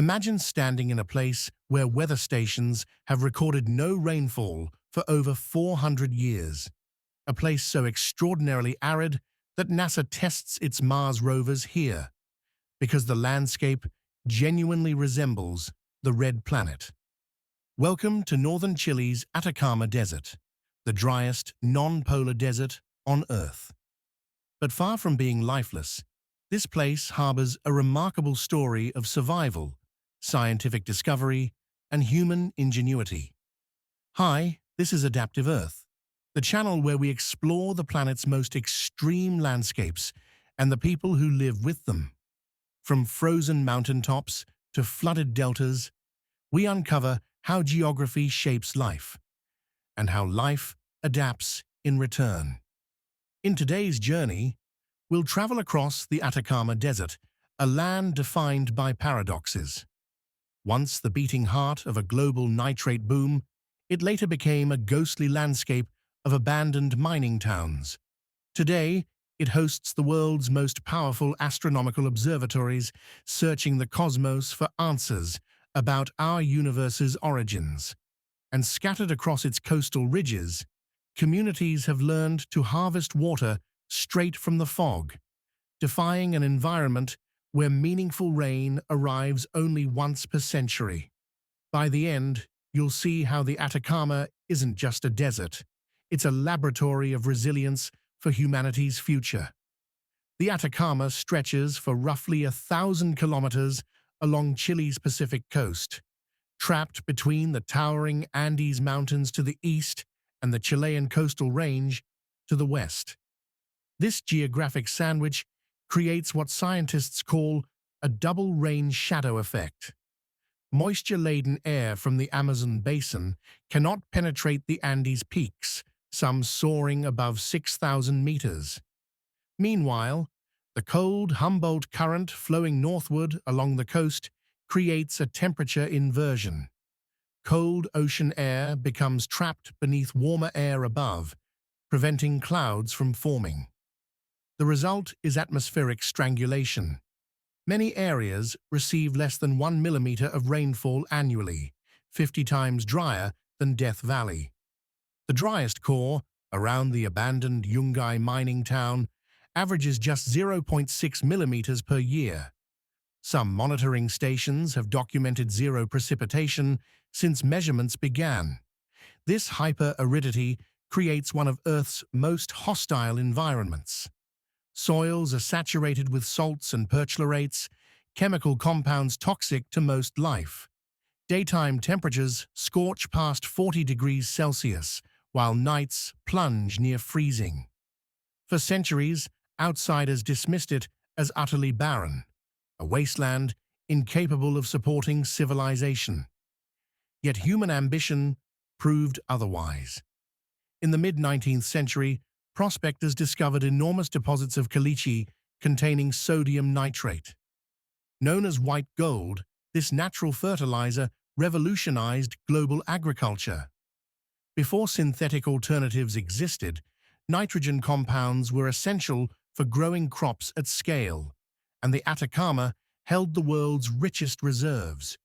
Imagine standing in a place where weather stations have recorded no rainfall for over 400 years, a place so extraordinarily arid that NASA tests its Mars rovers here, because the landscape genuinely resembles the red planet. Welcome to northern Chile's Atacama Desert, the driest non-polar desert on Earth. But far from being lifeless, this place harbors a remarkable story of survival, scientific discovery, and human ingenuity. Hi, this is Adaptive Earth, the channel where we explore the planet's most extreme landscapes and the people who live with them. From frozen mountaintops to flooded deltas, we uncover how geography shapes life and how life adapts in return. In today's journey, we'll travel across the Atacama Desert, a land defined by paradoxes. Once the beating heart of a global nitrate boom, it later became a ghostly landscape of abandoned mining towns. Today, it hosts the world's most powerful astronomical observatories, searching the cosmos for answers about our universe's origins. And scattered across its coastal ridges, communities have learned to harvest water straight from the fog, defying an environment where meaningful rain arrives only once per century. By the end, you'll see how the Atacama isn't just a desert, it's a laboratory of resilience for humanity's future. The Atacama stretches for roughly 1,000 kilometers along Chile's Pacific coast, trapped between the towering Andes Mountains to the east and the Chilean coastal range to the west. This geographic sandwich creates what scientists call a double rain shadow effect. Moisture-laden air from the Amazon basin cannot penetrate the Andes peaks, some soaring above 6,000 meters. Meanwhile, the cold Humboldt current flowing northward along the coast creates a temperature inversion. Cold ocean air becomes trapped beneath warmer air above, preventing clouds from forming. The result is atmospheric strangulation. Many areas receive less than 1 millimeter of rainfall annually, 50 times drier than Death Valley. The driest core, around the abandoned Yungay mining town, averages just 0.6 millimeters per year. Some monitoring stations have documented zero precipitation since measurements began. This hyper-aridity creates one of Earth's most hostile environments. Soils are saturated with salts and perchlorates, chemical compounds toxic to most life. Daytime temperatures scorch past 40 degrees Celsius, while nights plunge near freezing. For centuries, outsiders dismissed it as utterly barren, a wasteland incapable of supporting civilization. Yet human ambition proved otherwise. In the mid-19th century, prospectors discovered enormous deposits of caliche containing sodium nitrate. Known as white gold, this natural fertilizer revolutionized global agriculture. Before synthetic alternatives existed, nitrogen compounds were essential for growing crops at scale, and the Atacama held the world's richest reserves.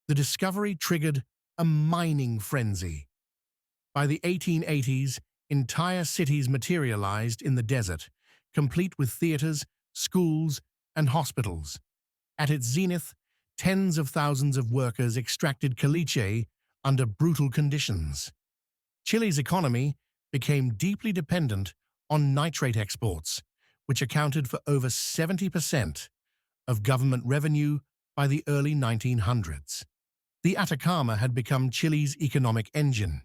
The discovery triggered a mining frenzy. By the 1880s, entire cities materialized in the desert, complete with theaters, schools, and hospitals. At its zenith, tens of thousands of workers extracted caliche under brutal conditions. Chile's economy became deeply dependent on nitrate exports, which accounted for over 70% of government revenue by the early 1900s. The Atacama had become Chile's economic engine,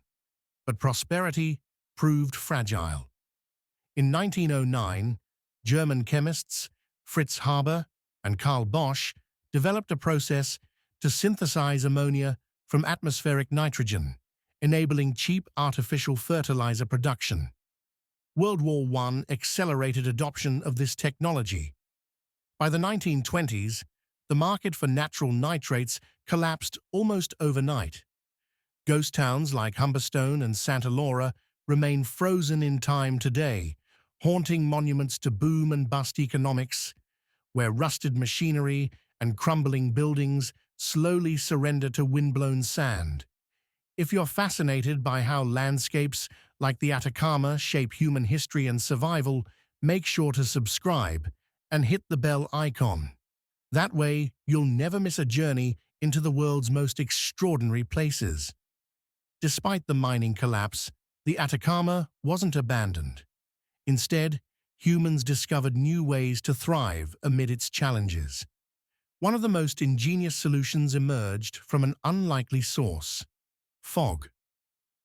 but prosperity proved fragile. In 1909, German chemists Fritz Haber and Karl Bosch developed a process to synthesize ammonia from atmospheric nitrogen, enabling cheap artificial fertilizer production. World War I accelerated adoption of this technology. By the 1920s, the market for natural nitrates collapsed almost overnight. Ghost towns like Humberstone and Santa Laura remain frozen in time today, haunting monuments to boom and bust economics, where rusted machinery and crumbling buildings slowly surrender to windblown sand. If you're fascinated by how landscapes like the Atacama shape human history and survival, make sure to subscribe and hit the bell icon. That way, you'll never miss a journey into the world's most extraordinary places. Despite the mining collapse, the Atacama wasn't abandoned. Instead, humans discovered new ways to thrive amid its challenges. One of the most ingenious solutions emerged from an unlikely source: fog.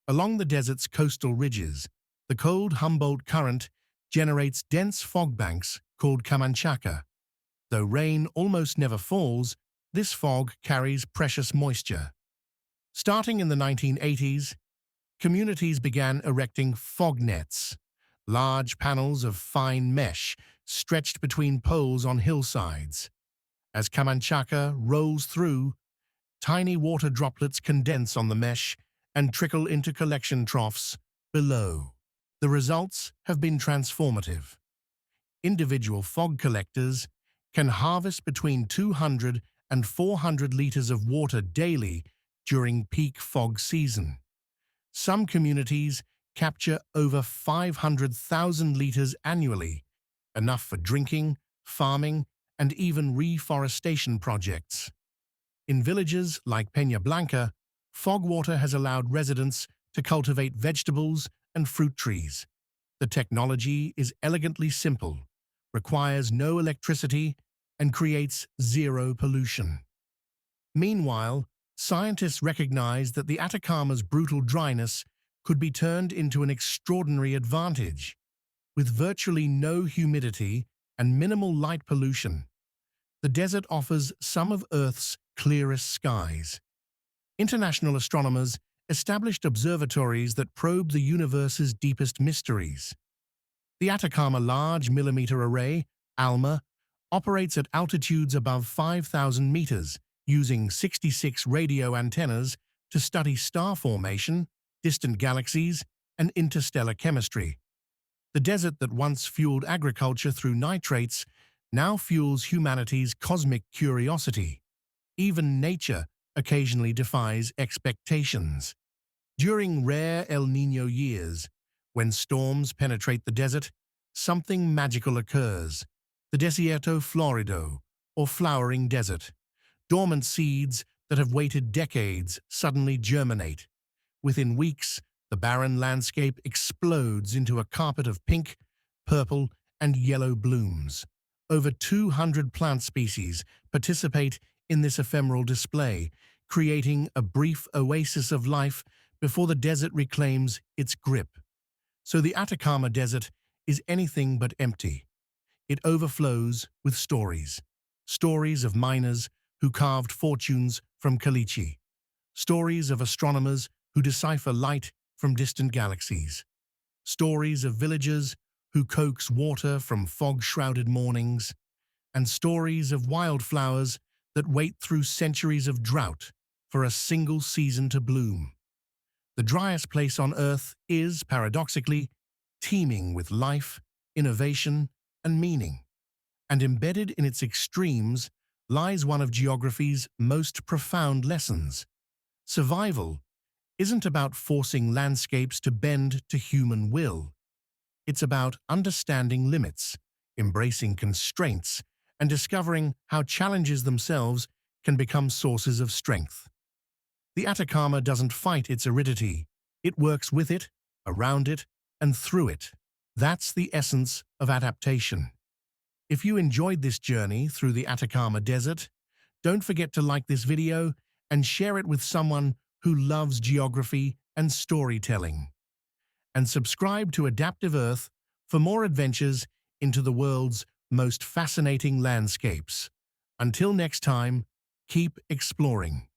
Along the desert's coastal ridges, the cold Humboldt Current generates dense fog banks called camanchaca. Though rain almost never falls, this fog carries precious moisture. Starting in the 1980s, communities began erecting fog nets, large panels of fine mesh stretched between poles on hillsides. As camanchaca rolls through, tiny water droplets condense on the mesh and trickle into collection troughs below. The results have been transformative. Individual fog collectors can harvest between 200 and 400 liters of water daily during peak fog season. Some communities capture over 500,000 liters annually, enough for drinking, farming, and even reforestation projects. In villages like Peña Blanca, fog water has allowed residents to cultivate vegetables and fruit trees. The technology is elegantly simple, requires no electricity, and creates zero pollution. Meanwhile, scientists recognize that the Atacama's brutal dryness could be turned into an extraordinary advantage. With virtually no humidity and minimal light pollution, the desert offers some of Earth's clearest skies. International astronomers established observatories that probe the universe's deepest mysteries. The Atacama Large Millimeter Array, ALMA, operates at altitudes above 5,000 meters, using 66 radio antennas to study star formation, distant galaxies, and interstellar chemistry. The desert that once fueled agriculture through nitrates now fuels humanity's cosmic curiosity. Even nature occasionally defies expectations. During rare El Niño years, when storms penetrate the desert, something magical occurs: the Desierto Florido, or flowering desert. Dormant seeds that have waited decades suddenly germinate. Within weeks, the barren landscape explodes into a carpet of pink, purple, and yellow blooms. Over 200 plant species participate in this ephemeral display, creating a brief oasis of life before the desert reclaims its grip. So the Atacama Desert is anything but empty. It overflows with stories. Stories of miners who carved fortunes from caliche. Stories of astronomers who decipher light from distant galaxies. Stories of villagers who coax water from fog-shrouded mornings. And stories of wildflowers that wait through centuries of drought for a single season to bloom. The driest place on Earth is, paradoxically, teeming with life, innovation, and meaning. And embedded in its extremes lies one of geography's most profound lessons. Survival isn't about forcing landscapes to bend to human will. It's about understanding limits, embracing constraints, and discovering how challenges themselves can become sources of strength. The Atacama doesn't fight its aridity. It works with it, around it, and through it. That's the essence of adaptation. If you enjoyed this journey through the Atacama Desert, don't forget to like this video and share it with someone who loves geography and storytelling. And subscribe to Adaptive Earth for more adventures into the world's most fascinating landscapes. Until next time, keep exploring.